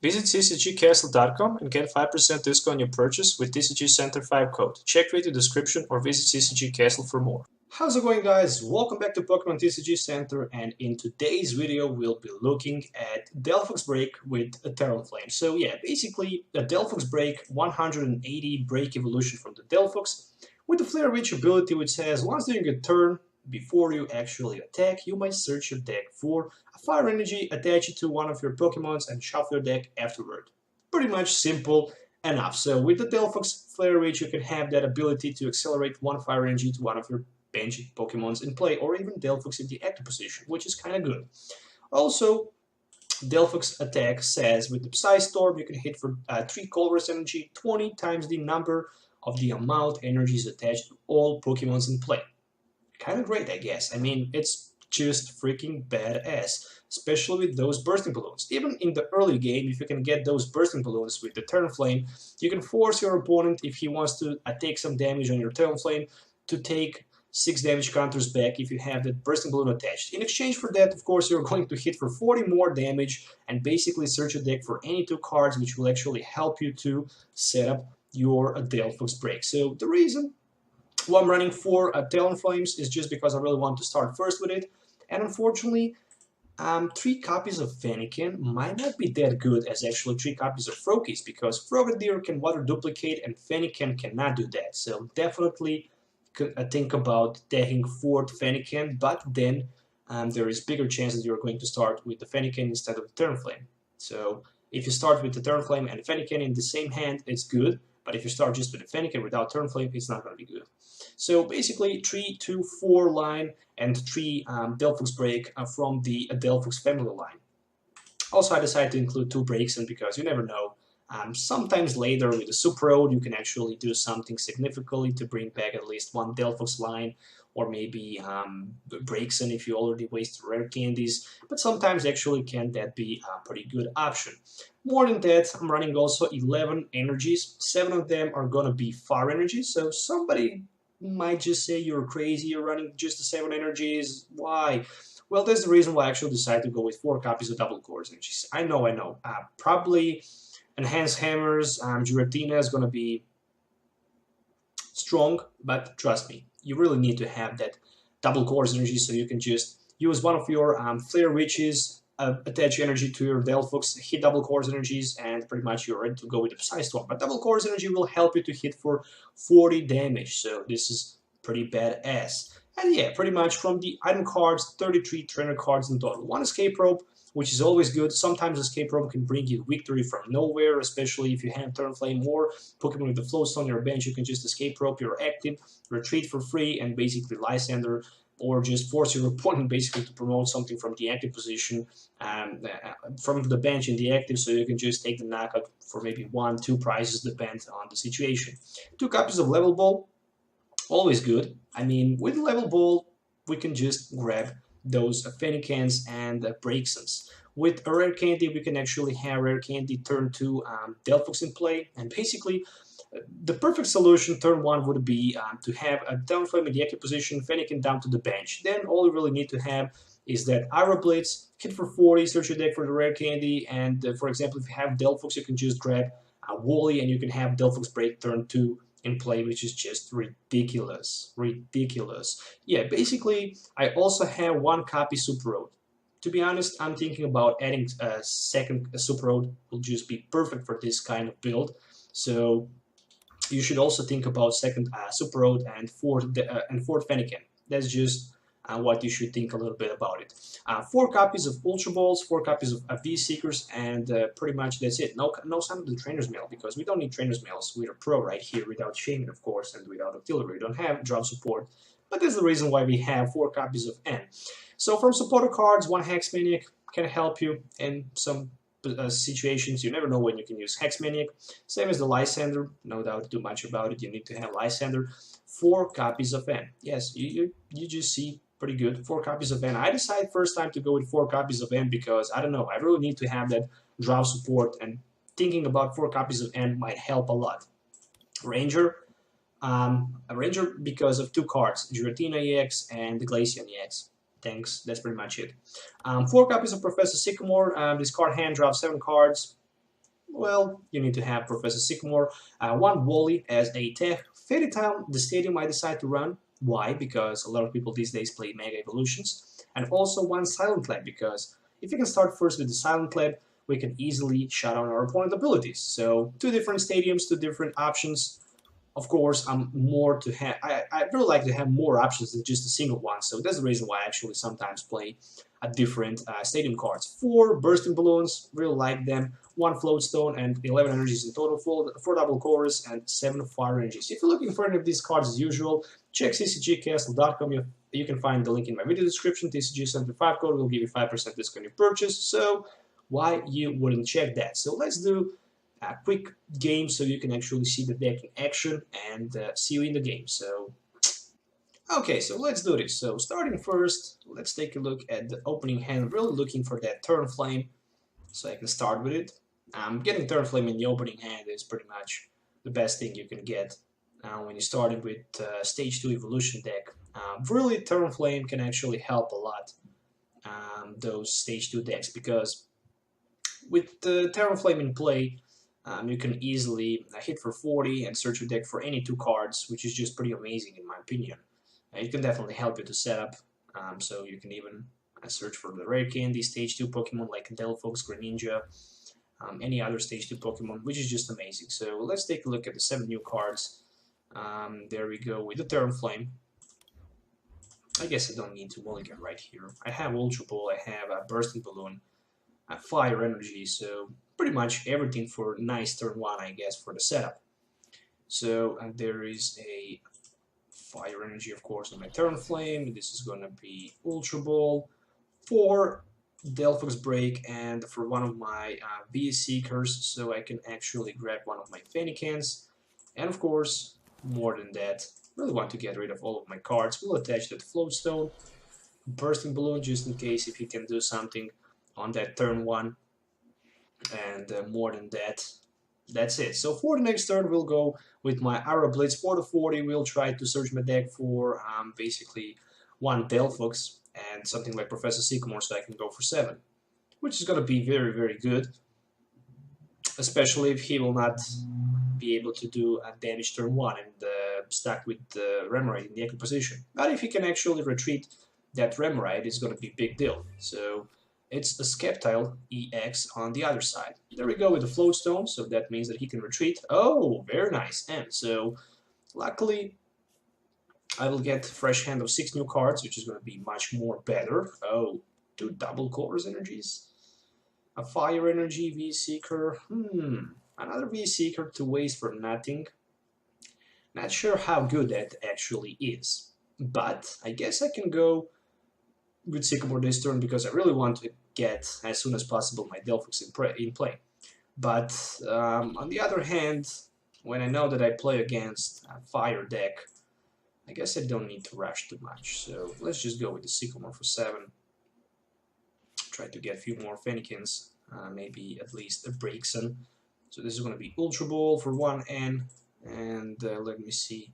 Visit CCGCastle.com and get 5% discount on your purchase with TCG Center 5 code. Check video description or visit CCG Castle for more. How's it going, guys? Welcome back to Pokemon TCG Center, and in today's video we'll be looking at Delphox Break with a Talonflame. So yeah, basically a Delphox Break 180 break evolution from the Delphox with the Flare Reach ability, which says once during a turn before you actually attack, you might search your deck for a fire energy, attach it to one of your Pokemons, and shuffle your deck afterward. Pretty much simple enough. So with the Delphox Flare Reach, you can have that ability to accelerate one fire energy to one of your bench Pokemons in play, or even Delphox in the active position, which is kind of good. Also, Delphox attack says with the Psy Storm, you can hit for 3 Colorless energy, 20 times the number of the amount energies attached to all Pokemons in play. Kind of great, I guess. I mean, it's just freaking badass, especially with those Bursting Balloons. Even in the early game, if you can get those Bursting Balloons with the Talonflame, you can force your opponent, if he wants to take some damage on your Talonflame, to take 6 damage counters back if you have that Bursting Balloon attached. In exchange for that, of course, you're going to hit for 40 more damage and basically search your deck for any 2 cards, which will actually help you to set up your Delphox Break. So the reason why I'm running 4 Talonflames is just because I really want to start first with it, and unfortunately 3 copies of Fennekin might not be that good as actually 3 copies of Froggies, because Frogadier can water duplicate and Fennekin cannot do that. So definitely think about taking 4th Fennekin, but then there is bigger chance that you're going to start with the Fennekin instead of the Talonflame. So if you start with the Talonflame and Fennekin in the same hand, it's good. But if you start just with the Fennekin without Talonflame, it's not going to be good. So basically 3, 2, 4 line and 3 Delphox Break from the Delphox family line. Also, I decided to include 2 Braixen because you never know. Sometimes later with the Super Rod you can actually do something significantly to bring back at least 1 Delphox line, or maybe Braixen if you already wasted rare candies, but sometimes actually can that be a pretty good option. More than that, I'm running also 11 energies. 7 of them are gonna be fire energies, so somebody might just say you're crazy, you're running just the 7 energies, why? Well, that's the reason why I actually decided to go with 4 copies of double cores energies. I know. Probably Enhanced Hammers, Giratina is gonna be strong, but trust me, you really need to have that double cores energy so you can just use one of your Flare Reaches, attach energy to your Delphox, hit double cores energies, and pretty much you're ready to go with the Psy Storm. But double cores energy will help you to hit for 40 damage, so this is pretty badass. And yeah, pretty much from the item cards, 33 trainer cards in total. 1 Escape Rope, which is always good. Sometimes Escape Rope can bring you victory from nowhere, especially if you have Talonflame or Pokemon with the Float Stone on your bench. You can just Escape Rope your active, retreat for free, and basically Lysandre, or just force your opponent basically to promote something from the active position, from the bench in the active, so you can just take the knockout for maybe 1, 2 prizes, depends on the situation. 2 copies of Level Ball, always good. I mean, with Level Ball, we can just grab those Fennekins and Braixens. With a Rare Candy, we can actually have Rare Candy turn 2 Delphox in play, and basically the perfect solution turn 1 would be to have a Talonflame in the active position, Fennekin down to the bench. Then all you really need to have is that Aero Blitz, hit for 40, search your deck for the Rare Candy, and for example, if you have Delphox, you can just grab Wally and you can have Delphox Break turn 2 in play, which is just ridiculous. Yeah, basically, I also have 1 copy Super Rod. To be honest, I'm thinking about adding a second Super Rod, will just be perfect for this kind of build. So you should also think about second Super Rod and fourth Fennekin. That's just what you should think a little bit about it. 4 copies of Ultra Balls, 4 copies of V-Seekers, and pretty much that's it. No sign of the Trainer's Mail, because we don't need Trainer's Mails. We're a pro right here, without Shaman, of course, and without Artillery. We don't have drop support, but that's the reason why we have 4 copies of N. So from supporter cards, 1 Hex Maniac can help you in some situations. You never know when you can use Hex Maniac. Same as the Lysandre, no doubt too much about it. You need to have Lysandre. 4 copies of N. Yes, you just see pretty good. 4 copies of N. I decided first time to go with 4 copies of N because I don't know, I really need to have that drop support, and thinking about 4 copies of N might help a lot. Ranger. A Ranger because of 2 cards, Giratina EX and the Glaceon EX. Thanks, that's pretty much it. 4 copies of Professor Sycamore. This card hand drops 7 cards. Well, you need to have Professor Sycamore, one Wally as a tech. Faded Town, the stadium I decide to run. Why? Because a lot of people these days play Mega Evolutions. And also one Silent Lab, because if you can start first with the Silent Lab, we can easily shut down our opponent abilities. So, two different stadiums, two different options. Of course, I'm more to have. I really like to have more options than just a single one. So that's the reason why I actually sometimes play different stadium cards. 4 bursting balloons, really like them. 1 float stone and 11 energies in total. 4 double chorus and 7 fire energies. If you're looking for any of these cards as usual, check CCGCastle.com. You can find the link in my video description. TCG Center 5 code will give you 5% discount on your purchase. So why you wouldn't check that? So let's do a quick game so you can actually see the deck in action and see you in the game. So, okay, so let's do this. So starting first, let's take a look at the opening hand. Really looking for that Talonflame, so I can start with it. Getting Talonflame in the opening hand is pretty much the best thing you can get when you started with Stage 2 Evolution deck. Really, Talonflame can actually help a lot those Stage 2 decks, because with the Talonflame in play, you can easily hit for 40 and search your deck for any 2 cards, which is just pretty amazing in my opinion. It can definitely help you to set up, so you can even search for the Rare Candy Stage 2 Pokemon like Delphox, Greninja, any other Stage 2 Pokemon, which is just amazing. So let's take a look at the 7 new cards. There we go with the Talonflame. I guess I don't need to mulligan right here. I have Ultra Ball, I have a Bursting Balloon, Fire Energy, so pretty much everything for nice turn 1, I guess, for the setup. So there is a Fire Energy, of course, on my Talonflame. This is going to be Ultra Ball for Delphox Break and for one of my Seekers, so I can actually grab one of my Fennekins. And of course, more than that, really want to get rid of all of my cards. We'll attach that Float Stone, Bursting Balloon, just in case if he can do something on that turn 1. And more than that, that's it. So for the next turn, we'll go with my Aura Blitz 4 to 40. We'll try to search my deck for basically 1 Delphox and something like Professor Sycamore, so I can go for 7, which is going to be very, very good, especially if he will not be able to do a damage turn 1 and stuck with the Remoraid in the echo position. But if he can actually retreat that Remoraid, it's going to be a big deal. So it's a Sceptile EX on the other side. There we go with the Float Stone, so that means that he can retreat. Oh, very nice. And so, luckily, I will get a fresh hand of 6 new cards, which is going to be much more better. Oh, 2 double chorus energies. A Fire Energy V-Seeker. Another V-Seeker to waste for nothing. Not sure how good that actually is. But I guess I can go with Sycamore this turn, because I really want to get, as soon as possible, my Delphox in play. But on the other hand, when I know that I play against a Fire deck, I guess I don't need to rush too much. So let's just go with the Sycamore for 7. Try to get a few more Fennekins, maybe at least a Braixen. So this is going to be Ultra Ball for 1 N, and let me see,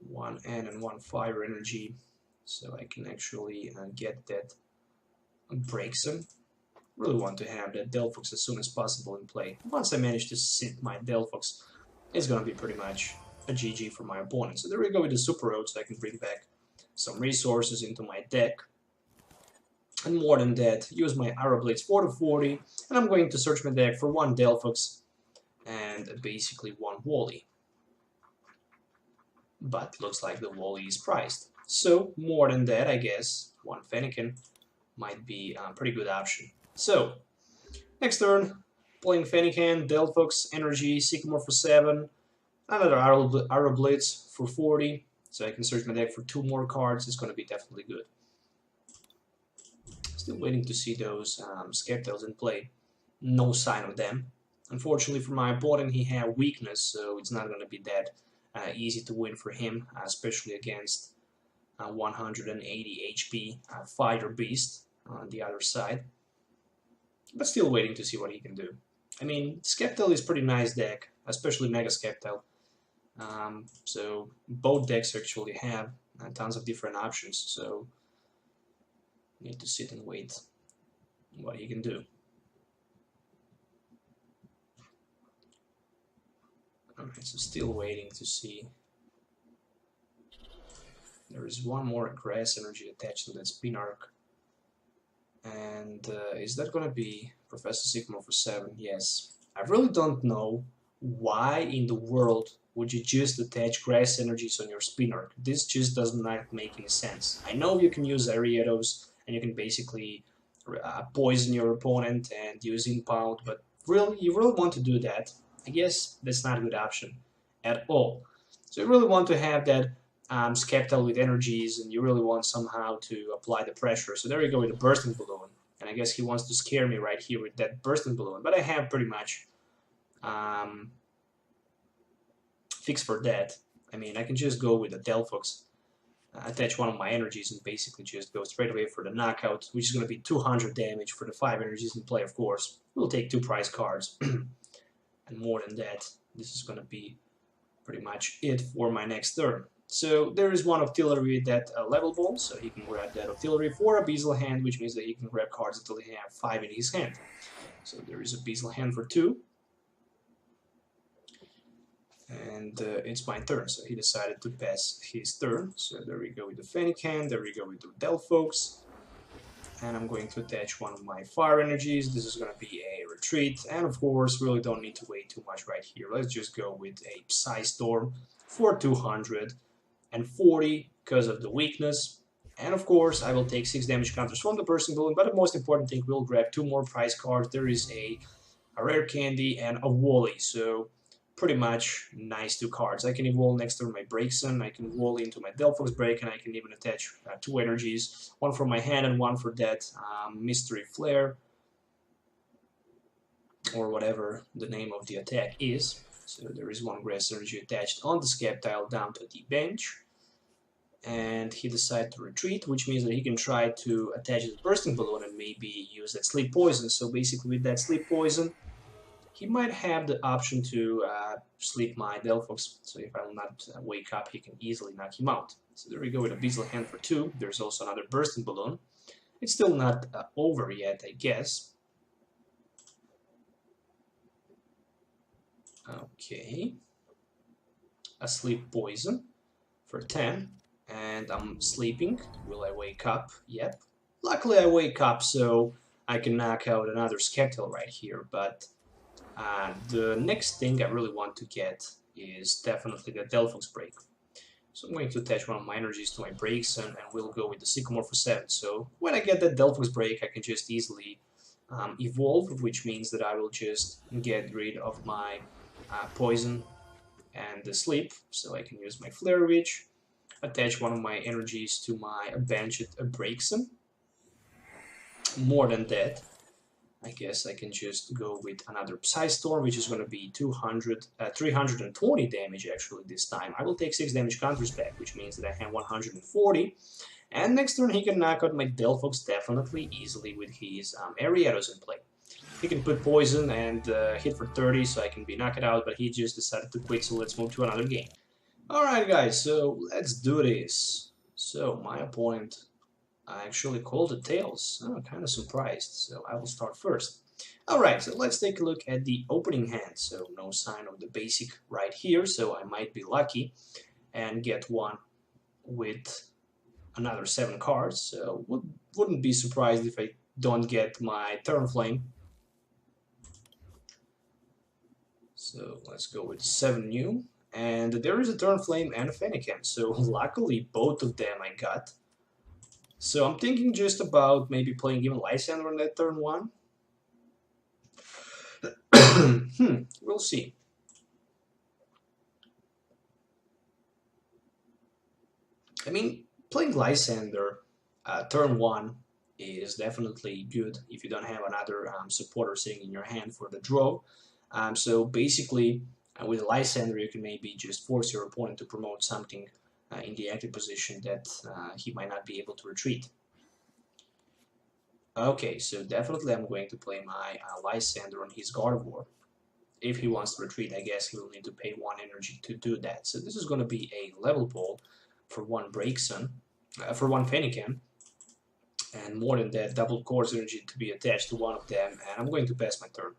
1 N and 1 Fire Energy. So I can actually get that Braixen. Really want to have that Delphox as soon as possible in play. Once I manage to sit my Delphox, it's going to be pretty much a GG for my opponent. So there we go with the Super Rod, so I can bring back some resources into my deck. And more than that, use my Aura Blitz 4 to 40, and I'm going to search my deck for 1 Delphox and basically 1 Wally. But looks like the Wally is priced. So, more than that, I guess 1 Fennekin might be a pretty good option. So, next turn, playing Fennekin, Delphox, Energy, Sycamore for 7, another Aura Blitz for 40, so I can search my deck for 2 more cards. It's going to be definitely good. Still waiting to see those Sceptiles in play. No sign of them. Unfortunately for my opponent, he had weakness, so it's not going to be that easy to win for him, especially against 180 HP Fire Beast on the other side. But still waiting to see what he can do. I mean, Sceptile is pretty nice deck, especially Mega Sceptile. So both decks actually have tons of different options, so need to sit and wait what he can do. Alright, so still waiting to see. There is one more grass energy attached to that spin arc. And is that gonna be Professor Sycamore for 7? Yes. I really don't know why in the world would you just attach grass energies on your spin arc. This just does not make any sense. I know you can use Ariados and you can basically poison your opponent and use impound, but really, you really want to do that? I guess that's not a good option at all. So you really want to have that Sceptile with energies, and you really want somehow to apply the pressure. So there you go with the Bursting Balloon, and I guess he wants to scare me right here with that Bursting Balloon, but I have pretty much fixed for that. I mean, I can just go with the Delphox, attach one of my energies, and basically just go straight away for the knockout, which is going to be 200 damage for the 5 energies in play, of course. We'll take 2 prize cards, and more than that, this is going to be pretty much it for my next turn. So there is one artillery with that level ball, so he can grab that artillery for a Beazle hand, which means that he can grab cards until he has 5 in his hand. So there is a Beazle hand for 2. And it's my turn, so he decided to pass his turn. So there we go with the Fennekin, there we go with the Delphox. And I'm going to attach one of my fire energies. This is going to be a retreat, and of course, really don't need to wait too much right here. Let's just go with a Psy Storm for 240 because of the weakness. And of course, I will take 6 damage counters from the Bursting Balloon, but the most important thing, we'll grab 2 more prize cards. There is a Rare Candy and a Wally, so pretty much nice 2 cards. I can evolve next to my Braixen, I can evolve into my Delphox Break, and I can even attach 2 energies, one from my hand and one for that Mystery Flare, or whatever the name of the attack is. So there is 1 grass energy attached on the Sceptile down to the bench. And he decided to retreat, which means that he can try to attach his Bursting Balloon and maybe use that Sleep Poison. So basically with that Sleep Poison, he might have the option to sleep my Delphox, so if I will not wake up, he can easily knock him out. So there we go with a Beazle hand for 2. There's also another Bursting Balloon. It's still not over yet, I guess. Okay. A Sleep Poison for 10. And I'm sleeping. Will I wake up? Yep. Luckily I wake up, so I can knock out another Sceptile right here, but the next thing I really want to get is definitely the Delphox Break. So I'm going to attach one of my energies to my Braixen, and we'll go with the Sycamore for 7. So when I get that Delphox Break, I can just easily evolve, which means that I will just get rid of my Poison and the Sleep, so I can use my Flare Witch, attach one of my energies to my Banched Braixen. More than that, I guess I can just go with another Psy Storm, which is going to be 320 damage actually this time. I will take 6 damage counters back, which means that I have 140. And next turn he can knock out my Delphox definitely easily with his Ariados in play. He can put Poison and hit for 30, so I can be knocked out, but he just decided to quit, so let's move to another game. Alright guys, so let's do this. So my opponent actually called the tails. I'm kind of surprised, so I will start first. Alright, so let's take a look at the opening hand. So no sign of the basic right here, so I might be lucky and get one with another 7 cards. So wouldn't be surprised if I don't get my Talonflame. So let's go with 7 new. And there is a Talonflame and a Fennekin, so luckily both of them I got. So I'm thinking just about maybe playing even Lysandre on that turn 1. We'll see. I mean, playing Lysandre turn 1 is definitely good if you don't have another supporter sitting in your hand for the draw. So basically, with Lysandre, you can maybe just force your opponent to promote something in the active position that he might not be able to retreat. Okay, so definitely I'm going to play my Lysandre on his Gardevoir. If he wants to retreat, I guess he will need to pay 1 energy to do that. So this is going to be a Level Ball for 1 Braixen, for 1 Fennekin, and more than that, double course energy to be attached to one of them, and I'm going to pass my turn.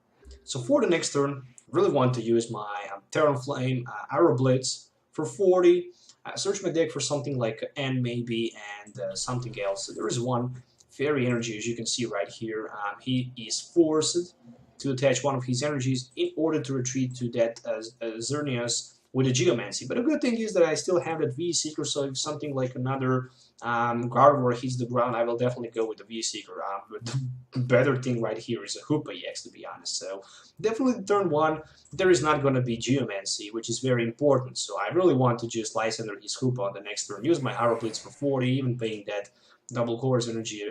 So for the next turn, really want to use my Talonflame Arrow Blitz for 40. Search my deck for something like N maybe and something else. So there is one Fairy Energy, as you can see right here. He is forced to attach one of his energies in order to retreat to that Xerneas with a Geomancy. But the good thing is that I still have that V-Seeker, so if something like another Gardevoir hits the ground, I will definitely go with the V-Seeker. But the better thing right here is a Hoopa EX, to be honest. So definitely turn 1, there is not going to be Geomancy, which is very important. So I really want to just Lysandre his Hoopa on the next turn. Use my Arrow Blitz for 40, even paying that double Chorus Energy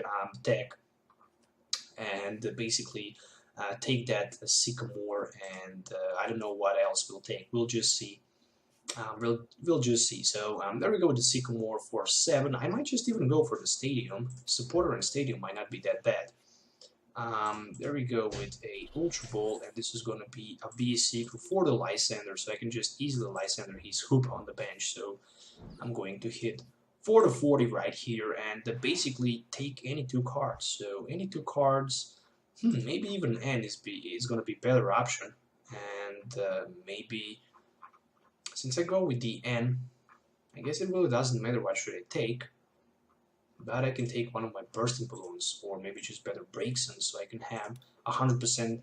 tech. And basically take that Sycamore, and I don't know what else we'll take. We'll just see. We'll just see. So there we go with the Sycamore for 7. I might just even go for the Stadium. Supporter and Stadium might not be that bad. There we go with a Ultra Ball, and this is going to be a V-Seeker for the Lysandre, so I can just easily Lysandre his Hoop on the bench. So I'm going to hit for the 40 right here, and basically take any 2 cards. So any 2 cards, maybe even N is going to be a better option, and maybe. Since I go with the N, I guess it really doesn't matter what should I take, but I can take one of my Bursting Balloons, or maybe just better Braixen, so I can have 100%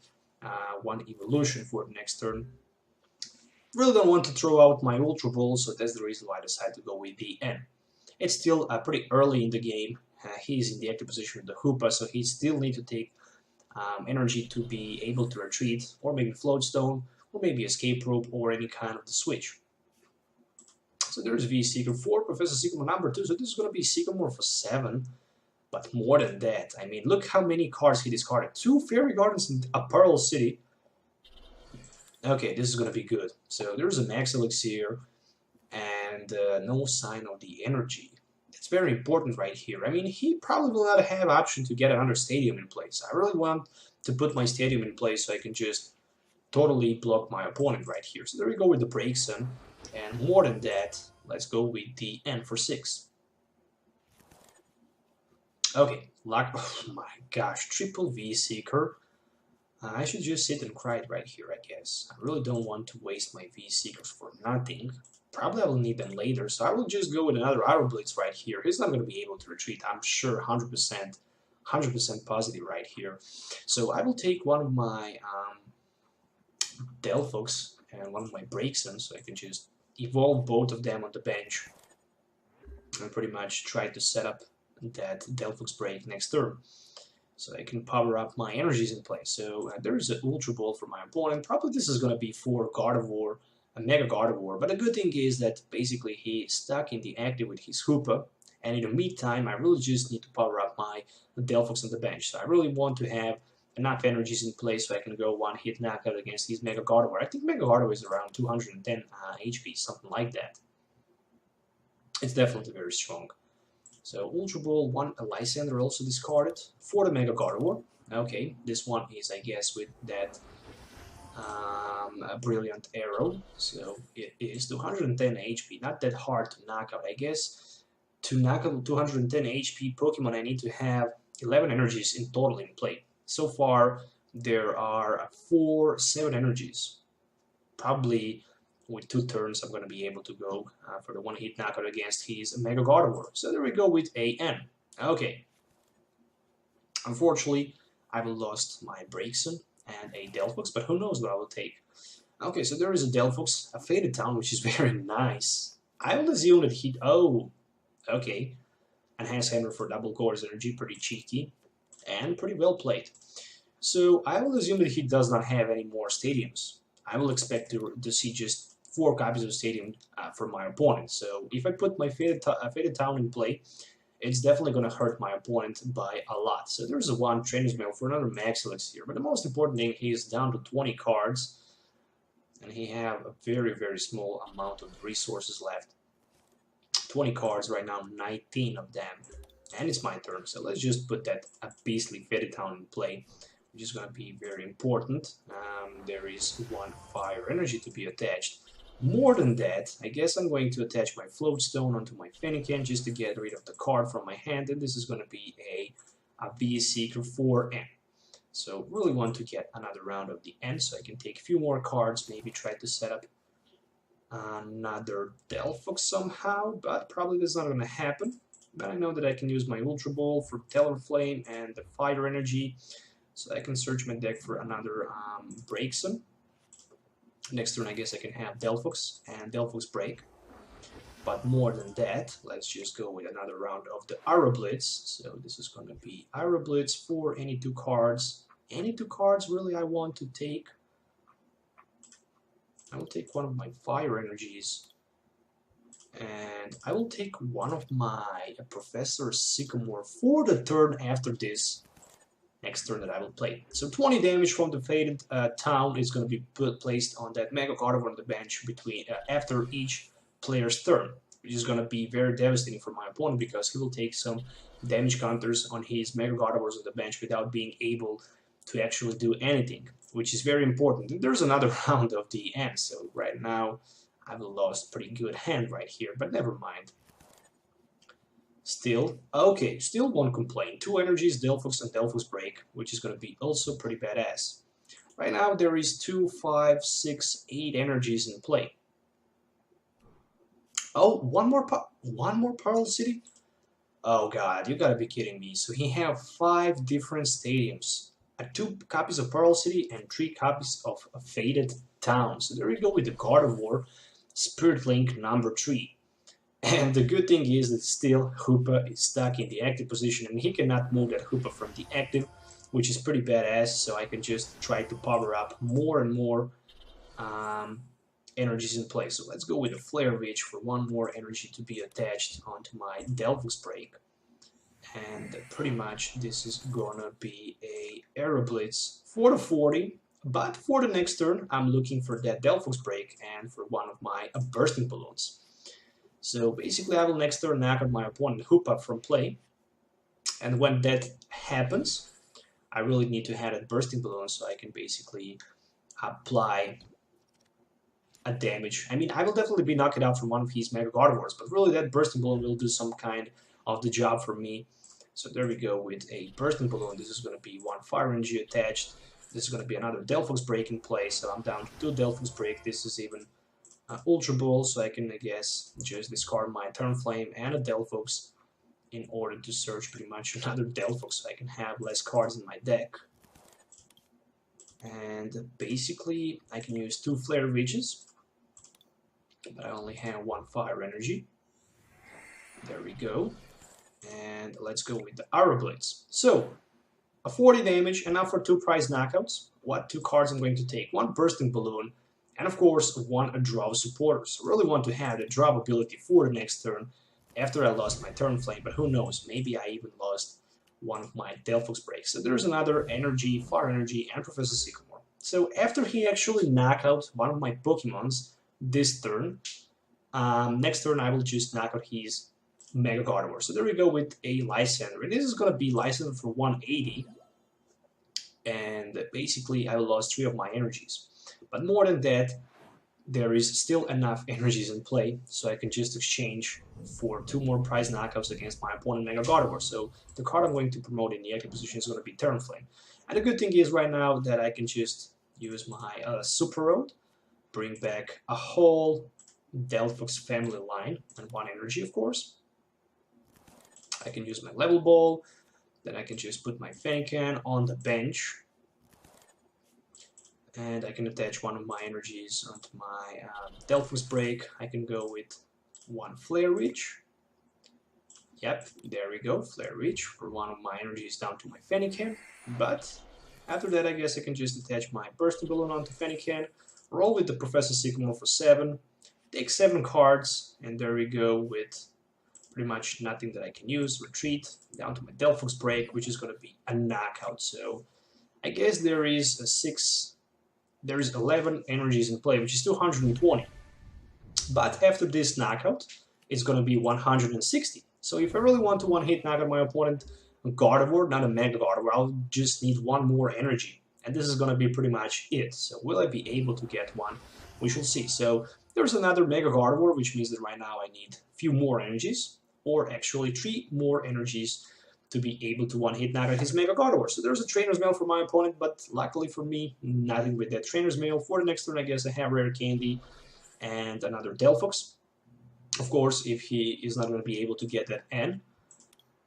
one evolution for the next turn. Really don't want to throw out my Ultra Ball, so that's the reason why I decided to go with the N. It's still pretty early in the game. He's in the active position with the Hoopa, so he still needs to take energy to be able to retreat, or maybe Float Stone, or maybe Escape Rope, or any kind of the switch. So there's V-Seeker for Professor Sycamore number 2, so this is going to be Sycamore for 7, but more than that. I mean, look how many cards he discarded. 2 Fairy Gardens in a Pearl City. Okay, this is going to be good. So there's a Max Elixir, and no sign of the energy. It's very important right here. I mean, he probably will not have option to get another Stadium in place. I really want to put my Stadium in place so I can just totally block my opponent right here. So there we go with the Braixen, and more than that, let's go with the N for 6. Okay, oh my gosh, triple V-Seeker. I should just sit and cry it right here, I guess. I really don't want to waste my V-Seekers for nothing. Probably I will need them later, so I will just go with another Arrow Blitz right here. He's not going to be able to retreat, I'm sure, 100% positive right here. So I will take one of my Delphox and one of my Braixen, so I can just evolve both of them on the bench and pretty much try to set up that Delphox break next turn, so I can power up my energies in place. So there is an Ultra Ball for my opponent. Probably this is going to be for Gardevoir, a Mega Gardevoir, but the good thing is that basically he's stuck in the active with his Hoopa, and in the meantime I really just need to power up my Delphox on the bench. So I really want to have enough energies in place so I can go one-hit knockout against his Mega Gardevoir. I think Mega Gardevoir is around 210 HP, something like that. It's definitely very strong. So Ultra Ball, one Lysandre also discarded for the Mega Gardevoir. Okay, this one is, I guess, with that Brilliant Arrow. So it is 210 HP, not that hard to knock out. I guess to knock out 210 HP Pokemon, I need to have 11 energies in total in play. So far, there are 7 energies. Probably with 2 turns, I'm going to be able to go for the one-hit knockout against his Mega Gardevoir. So there we go with a N. Okay. Unfortunately, I will lost my Braixen and a Delphox, but who knows what I will take. Okay, so there is a Delphox, a Faded Town, which is very nice. I will assume that he... Oh, okay. Enhanced Hammer for double Chorus Energy, pretty cheeky. And pretty well played. So I will assume that he does not have any more stadiums. I will expect to see just 4 copies of stadium for my opponent. So if I put my Faded Town in play, it's definitely going to hurt my opponent by a lot. So there's a 1 Trainer's Mail for another Max Elixir. But the most important thing, he is down to 20 cards. And he have a very, very small amount of resources left. 20 cards right now, 19 of them. And it's my turn, so let's just put that beastly Faded Town in play, which is going to be very important. There is 1 Fire Energy to be attached. More than that, I guess I'm going to attach my Float Stone onto my Fennekin just to get rid of the card from my hand, and this is going to be a V-Seeker for N. So really want to get another round of the end, so I can take a few more cards, maybe try to set up another Delphox somehow, but probably that's not going to happen. But I know that I can use my Ultra Ball for Talonflame and the Fire Energy, so I can search my deck for another Braixen. Next turn I guess I can have Delphox and Delphox Break. But more than that, let's just go with another round of the Aero Blitz. So this is going to be Aero Blitz for any two cards. Any two cards really I want to take. I will take one of my Fire Energies. And I will take one of my Professor Sycamore for the turn after this next turn that I will play. So 20 damage from the Faded Town is going to be placed on that Mega Gardevoir on the bench after each player's turn, which is going to be very devastating for my opponent because he will take some damage counters on his Mega Gardevoirs on the bench without being able to actually do anything, which is very important. And there's another round of the end, so right now I've lost a pretty good hand right here, but never mind. Still, okay, still won't complain. 2 energies, Delphox and Delphox Break, which is going to be also pretty badass. Right now there is 2, 5, 6, 8 energies in play. Oh, one more Pearl City? Oh god, you gotta be kidding me. So he have 5 different stadiums. 2 copies of Pearl City and 3 copies of Faded Town. So there you go with the Gardevoir Spirit Link number 3. And the good thing is that still Hoopa is stuck in the active position and he cannot move that Hoopa from the active, which is pretty badass. So I can just try to power up more and more energies in play. So let's go with a Flare Witch for 1 more energy to be attached onto my Delphox Break. And pretty much this is gonna be a Aero Blitz for the 40, but for the next turn I'm looking for that Delphox Break and for one of my Bursting Balloons. So basically I will next turn knock out my opponent Hoopa from play, and when that happens I really need to have a Bursting Balloon so I can basically apply a damage. I mean, I will definitely be knocked out from one of his Mega Gardevoirs, but really that Bursting Balloon will do some kind of the job for me. So there we go with a Bursting Balloon. This is going to be 1 Fire Energy attached. This is going to be another Delphox Break in play, so I'm down to 2 Delphox Break. This is even Ultra Ball, so I can, I guess, just discard my Talonflame and a Delphox in order to search pretty much another Delphox so I can have less cards in my deck. And basically, I can use 2 Flare Witches, but I only have 1 Fire Energy. There we go. And let's go with the Aero Blitz. So, a 40 damage, and now for 2 prize knockouts. What 2 cards I'm going to take? 1 Bursting Balloon, and of course 1 Draw Supporter. So I really want to have the Draw ability for the next turn after I lost my Talonflame, but who knows, maybe I even lost one of my Delphox Breaks. So there's another Energy, Fire Energy, and Professor Sycamore. So after he actually knocked out one of my Pokemons this turn, next turn I will just knock out his Mega Gardevoir. So there we go with a Lysandre. And this is going to be Lysandre for 180. And basically I lost 3 of my energies. But more than that, there is still enough energies in play, so I can just exchange for 2 more prize knockouts against my opponent Mega Gardevoir. So the card I'm going to promote in the active position is going to be Talonflame. And the good thing is right now that I can just use my Super Rod, bring back a whole Delphox family line, and 1 energy of course. I can use my Level Ball, then I can just put my Fennekin on the bench, and I can attach one of my energies onto my Delphox Break. I can go with 1 Flare Witch. Yep, there we go, Flare Witch for 1 of my energies down to my Fennekin. But after that I guess I can just attach my Bursting Balloon onto Fennekin, roll with the Professor Sycamore for 7, take 7 cards, and there we go with pretty much nothing that I can use. Retreat down to my Delphox Break, which is going to be a knockout. So I guess there is 11 energies in play, which is 220. But after this knockout, it's going to be 160. So if I really want to one-hit knock out my opponent Gardevoir, not a Mega Gardevoir, I'll just need 1 more energy. And this is going to be pretty much it. So will I be able to get one? We shall see. So there's another Mega Gardevoir, which means that right now I need a few more energies, or actually 3 more energies to be able to one-hit knock out his Mega Gardevoir. So there's a Trainer's Mail for my opponent, but luckily for me, nothing with that Trainer's Mail. For the next turn, I guess I have Rare Candy and another Delphox. Of course, if he is not going to be able to get that N.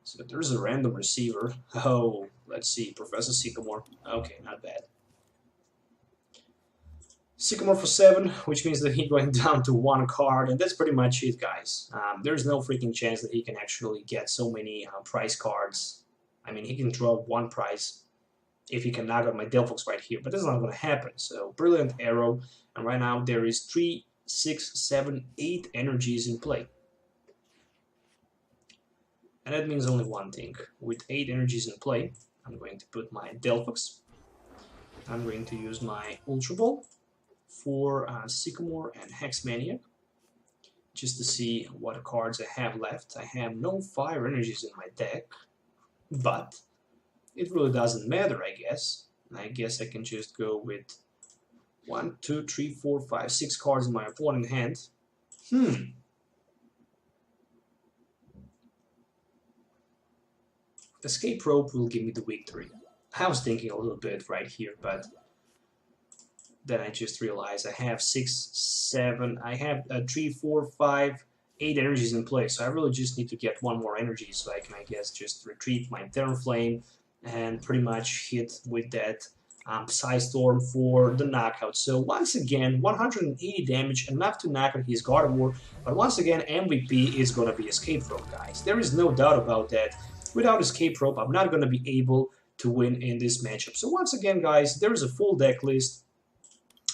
So there's a random receiver. Oh, let's see, Professor Sycamore. Okay, not bad. Sycamore for 7, which means that he's going down to 1 card, and that's pretty much it, guys. There's no freaking chance that he can actually get so many prize cards. I mean, he can draw 1 prize if he can knock out my Delphox right here, but that's not going to happen. So, Brilliant Arrow, and right now there is 3, 6, 7, 8 energies in play. And that means only one thing. With 8 energies in play, I'm going to put my Delphox. I'm going to use my Ultra Ball for Sycamore and Hex Maniac, just to see what cards I have left. I have no fire energies in my deck, but it really doesn't matter, I guess. I guess I can just go with 1, 2, 3, 4, 5, 6 cards in my opponent's hand. Escape Rope will give me the victory. I was thinking a little bit right here, but then I just realized I have 6, 7, I have 3, 4, 5, 8 energies in play, so I really just need to get 1 more energy so I can, I guess, just retreat my Talonflame and pretty much hit with that Psystorm for the knockout. So once again, 180 damage, enough to knock out his Gardevoir, but once again, MVP is going to be Escape Rope, guys. There is no doubt about that. Without Escape Rope, I'm not going to be able to win in this matchup. So once again, guys, there is a full deck list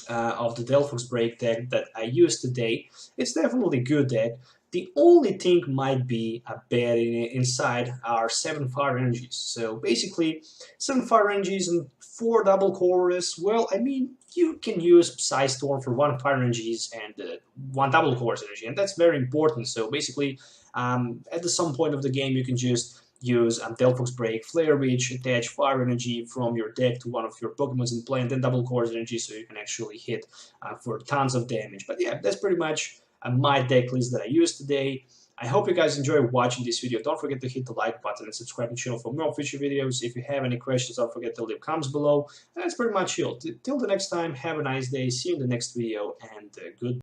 of the Delphox Break deck that I used today. It's definitely a good deck. The only thing might be a bad inside are 7 fire energies. So basically, 7 fire energies and 4 double chorus. Well, I mean, you can use Psystorm for 1 fire energies and 1 double chorus energy, and that's very important. So basically, at some point of the game, you can just use Delphox Break, Flare Witch, attach fire energy from your deck to one of your Pokemons in play, and then double chorus energy so you can actually hit for tons of damage. But yeah, that's pretty much my deck list that I used today. I hope you guys enjoyed watching this video. Don't forget to hit the like button and subscribe to the channel for more future videos. If you have any questions, don't forget to leave comments below. And that's pretty much it. Till the next time, have a nice day, see you in the next video, and good